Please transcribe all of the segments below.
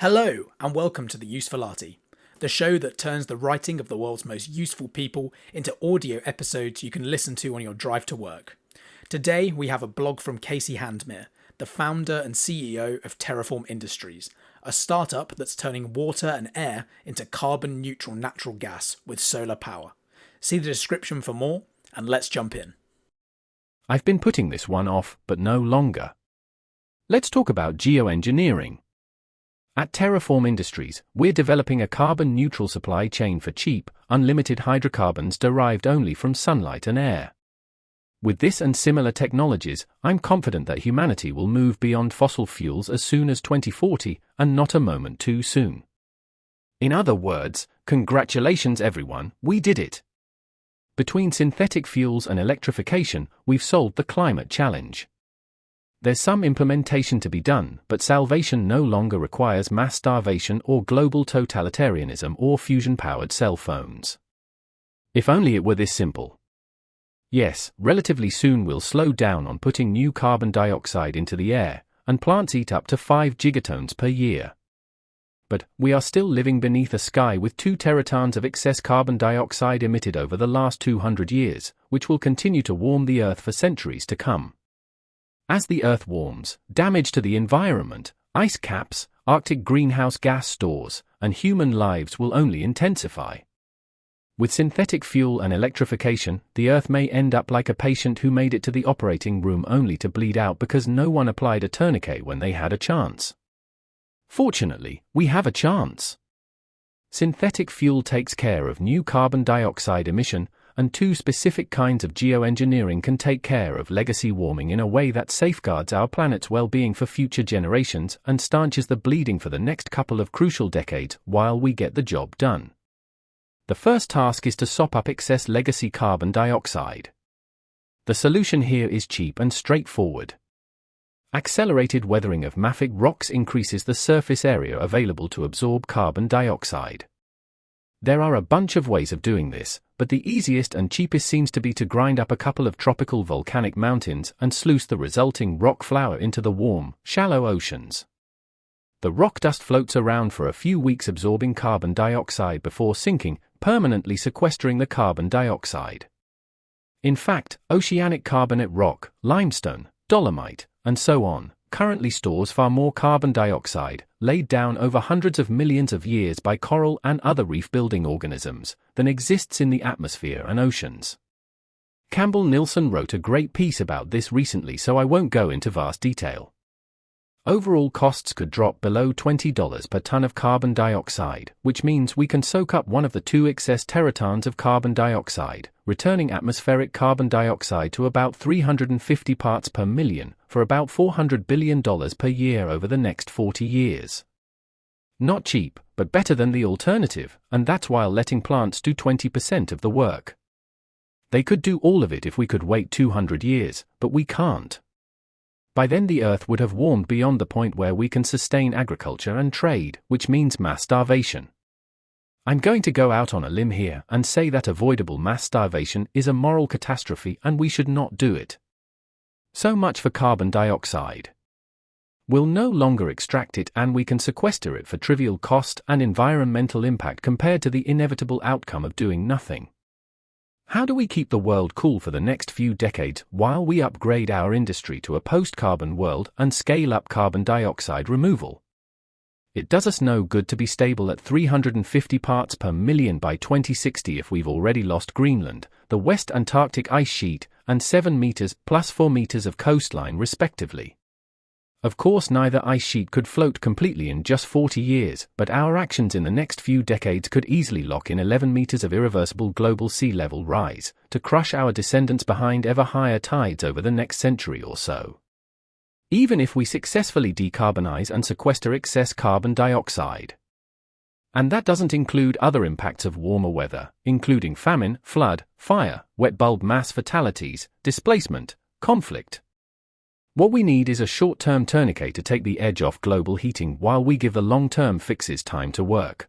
Hello, and welcome to the Usefulati, the show that turns the writing of the world's most useful people into audio episodes you can listen to on your drive to work. Today we have a blog from Casey Handmer, the founder and CEO of Terraform Industries, a startup that's turning water and air into carbon-neutral natural gas with solar power. See the description for more, and let's jump in. I've been putting this one off, but no longer. Let's talk about geoengineering. At Terraform Industries, we're developing a carbon-neutral supply chain for cheap, unlimited hydrocarbons derived only from sunlight and air. With this and similar technologies, I'm confident that humanity will move beyond fossil fuels as soon as 2040, and not a moment too soon. In other words, congratulations everyone, we did it. Between synthetic fuels and electrification, we've solved the climate challenge. There's some implementation to be done, but salvation no longer requires mass starvation or global totalitarianism or fusion-powered cell phones. If only it were this simple. Yes, relatively soon we'll slow down on putting new carbon dioxide into the air, and plants eat up to 5 gigatons per year. But we are still living beneath a sky with 2 teratons of excess carbon dioxide emitted over the last 200 years, which will continue to warm the Earth for centuries to come. As the Earth warms, damage to the environment, ice caps, Arctic greenhouse gas stores, and human lives will only intensify. With synthetic fuel and electrification, the Earth may end up like a patient who made it to the operating room only to bleed out because no one applied a tourniquet when they had a chance. Fortunately, we have a chance. Synthetic fuel takes care of new carbon dioxide emission, and 2 specific kinds of geoengineering can take care of legacy warming in a way that safeguards our planet's well-being for future generations and stanches the bleeding for the next couple of crucial decades while we get the job done. The first task is to sop up excess legacy carbon dioxide. The solution here is cheap and straightforward. Accelerated weathering of mafic rocks increases the surface area available to absorb carbon dioxide. There are a bunch of ways of doing this, but the easiest and cheapest seems to be to grind up a couple of tropical volcanic mountains and sluice the resulting rock flour into the warm, shallow oceans. The rock dust floats around for a few weeks absorbing carbon dioxide before sinking, permanently sequestering the carbon dioxide. In fact, oceanic carbonate rock, limestone, dolomite, and so on, currently stores far more carbon dioxide, laid down over hundreds of millions of years by coral and other reef-building organisms, than exists in the atmosphere and oceans. Campbell Nilsson wrote a great piece about this recently, so I won't go into vast detail. Overall costs could drop below $20 per ton of carbon dioxide, which means we can soak up one of the 2 excess teratons of carbon dioxide, returning atmospheric carbon dioxide to about 350 parts per million, for about $400 billion per year over the next 40 years. Not cheap, but better than the alternative, and that's while letting plants do 20% of the work. They could do all of it if we could wait 200 years, but we can't. By then the Earth would have warmed beyond the point where we can sustain agriculture and trade, which means mass starvation. I'm going to go out on a limb here and say that avoidable mass starvation is a moral catastrophe and we should not do it. So much for carbon dioxide. We'll no longer extract it and we can sequester it for trivial cost and environmental impact compared to the inevitable outcome of doing nothing. How do we keep the world cool for the next few decades while we upgrade our industry to a post-carbon world and scale up carbon dioxide removal? It does us no good to be stable at 350 parts per million by 2060 if we've already lost Greenland, the West Antarctic ice sheet, and 7 meters plus 4 meters of coastline respectively. Of course, neither ice sheet could float completely in just 40 years, but our actions in the next few decades could easily lock in 11 meters of irreversible global sea level rise, to crush our descendants behind ever higher tides over the next century or so. Even if we successfully decarbonize and sequester excess carbon dioxide. And that doesn't include other impacts of warmer weather, including famine, flood, fire, wet bulb mass fatalities, displacement, conflict. What we need is a short-term tourniquet to take the edge off global heating while we give the long-term fixes time to work.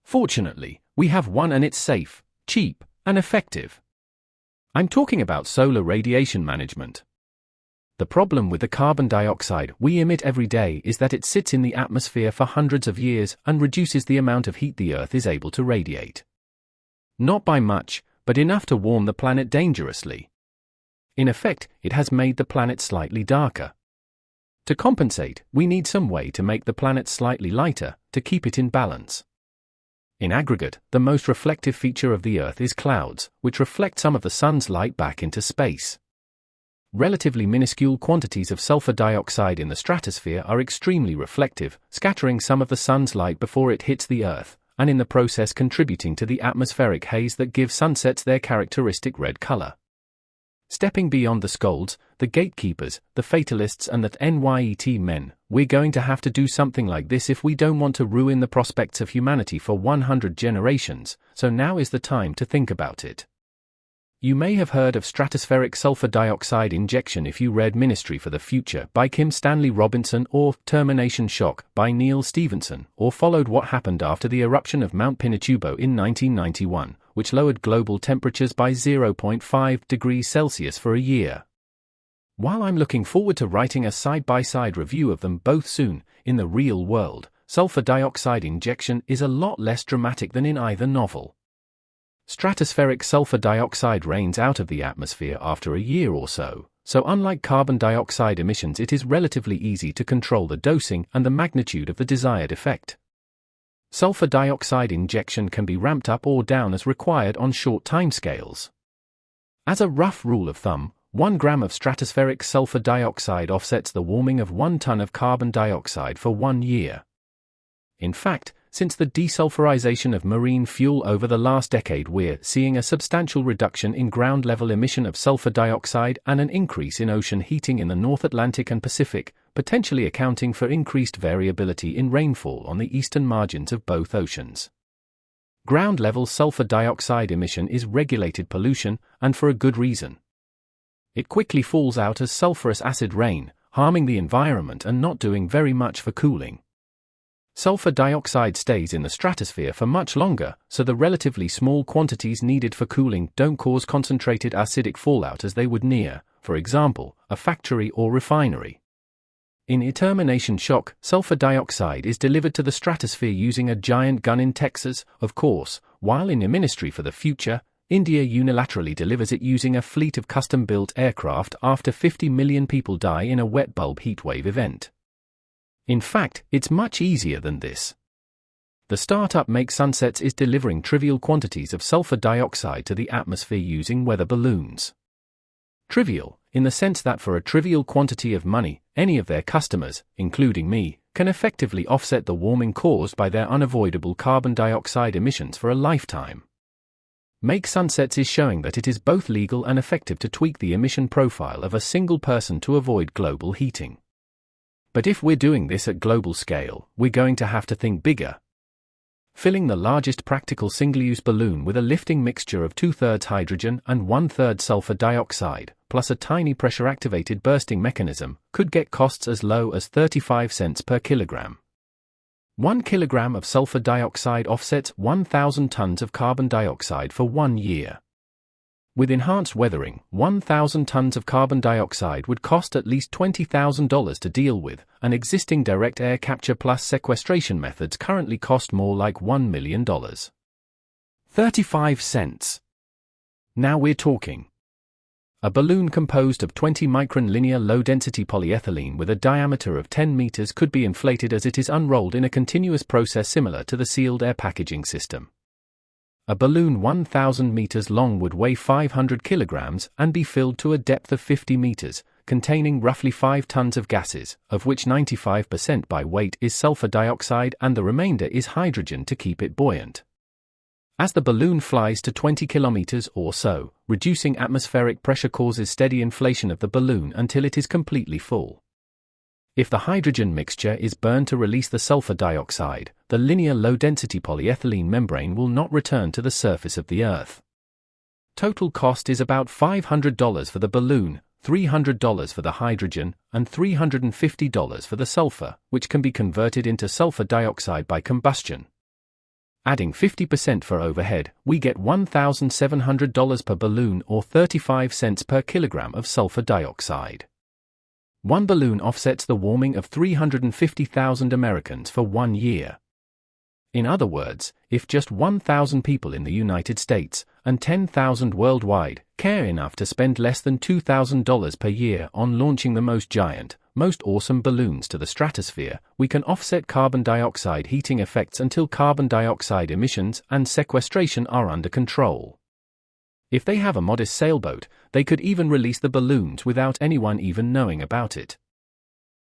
Fortunately, we have one and it's safe, cheap, and effective. I'm talking about solar radiation management. The problem with the carbon dioxide we emit every day is that it sits in the atmosphere for hundreds of years and reduces the amount of heat the Earth is able to radiate. Not by much, but enough to warm the planet dangerously. In effect, it has made the planet slightly darker. To compensate, we need some way to make the planet slightly lighter, to keep it in balance. In aggregate, the most reflective feature of the Earth is clouds, which reflect some of the sun's light back into space. Relatively minuscule quantities of sulfur dioxide in the stratosphere are extremely reflective, scattering some of the sun's light before it hits the Earth, and in the process contributing to the atmospheric haze that gives sunsets their characteristic red color. Stepping beyond the scolds, the gatekeepers, the fatalists and the NYET men, we're going to have to do something like this if we don't want to ruin the prospects of humanity for 100 generations, so now is the time to think about it. You may have heard of stratospheric sulfur dioxide injection if you read Ministry for the Future by Kim Stanley Robinson or Termination Shock by Neil Stephenson, or followed what happened after the eruption of Mount Pinatubo in 1991, which lowered global temperatures by 0.5 degrees Celsius for a year. While I'm looking forward to writing a side-by-side review of them both soon, in the real world, sulfur dioxide injection is a lot less dramatic than in either novel. Stratospheric sulfur dioxide rains out of the atmosphere after a year or so, so unlike carbon dioxide emissions, it is relatively easy to control the dosing and the magnitude of the desired effect. Sulfur dioxide injection can be ramped up or down as required on short timescales. As a rough rule of thumb, 1 gram of stratospheric sulfur dioxide offsets the warming of 1 ton of carbon dioxide for 1 year. In fact, since the desulfurization of marine fuel over the last decade, we're seeing a substantial reduction in ground-level emission of sulfur dioxide and an increase in ocean heating in the North Atlantic and Pacific, potentially accounting for increased variability in rainfall on the eastern margins of both oceans. Ground-level sulfur dioxide emission is regulated pollution, and for a good reason. It quickly falls out as sulfurous acid rain, harming the environment and not doing very much for cooling. Sulfur dioxide stays in the stratosphere for much longer, so the relatively small quantities needed for cooling don't cause concentrated acidic fallout as they would near, for example, a factory or refinery. In Termination Shock, sulfur dioxide is delivered to the stratosphere using a giant gun in Texas, of course, while in a Ministry for the Future, India unilaterally delivers it using a fleet of custom-built aircraft after 50 million people die in a wet bulb heatwave event. In fact, it's much easier than this. The startup Make Sunsets is delivering trivial quantities of sulfur dioxide to the atmosphere using weather balloons. Trivial, in the sense that for a trivial quantity of money, any of their customers, including me, can effectively offset the warming caused by their unavoidable carbon dioxide emissions for a lifetime. Make Sunsets is showing that it is both legal and effective to tweak the emission profile of a single person to avoid global heating. But if we're doing this at global scale, we're going to have to think bigger. Filling the largest practical single-use balloon with a lifting mixture of 2/3 hydrogen and 1/3 sulfur dioxide, plus a tiny pressure-activated bursting mechanism, could get costs as low as 35 cents per kilogram. 1 kilogram of sulfur dioxide offsets 1,000 tons of carbon dioxide for 1 year. With enhanced weathering, 1,000 tons of carbon dioxide would cost at least $20,000 to deal with, and existing direct air capture plus sequestration methods currently cost more like $1 million. 35 cents. Now we're talking. A balloon composed of 20-micron linear low-density polyethylene with a diameter of 10 meters could be inflated as it is unrolled in a continuous process similar to the sealed air packaging system. A balloon 1,000 meters long would weigh 500 kilograms and be filled to a depth of 50 meters, containing roughly 5 tons of gases, of which 95% by weight is sulfur dioxide and the remainder is hydrogen to keep it buoyant. As the balloon flies to 20 kilometers or so, reducing atmospheric pressure causes steady inflation of the balloon until it is completely full. If the hydrogen mixture is burned to release the sulfur dioxide, the linear low-density polyethylene membrane will not return to the surface of the Earth. Total cost is about $500 for the balloon, $300 for the hydrogen, and $350 for the sulfur, which can be converted into sulfur dioxide by combustion. Adding 50% for overhead, we get $1,700 per balloon or 35 cents per kilogram of sulfur dioxide. One balloon offsets the warming of 350,000 Americans for 1 year. In other words, if just 1,000 people in the United States, and 10,000 worldwide, care enough to spend less than $2,000 per year on launching the most giant, most awesome balloons to the stratosphere, we can offset carbon dioxide heating effects until carbon dioxide emissions and sequestration are under control. If they have a modest sailboat, they could even release the balloons without anyone even knowing about it.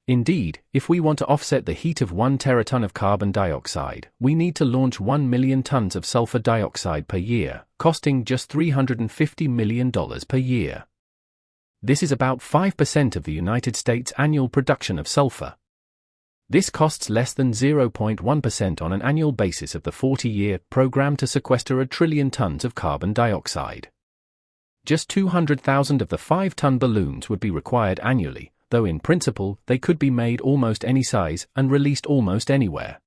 Indeed, if we want to offset the heat of 1 teraton of carbon dioxide, we need to launch 1 million tons of sulfur dioxide per year, costing just $350 million per year. This is about 5% of the United States' annual production of sulfur. This costs less than 0.1% on an annual basis of the 40-year program to sequester 1 trillion tons of carbon dioxide. Just 200,000 of the 5-ton balloons would be required annually, though in principle they could be made almost any size and released almost anywhere.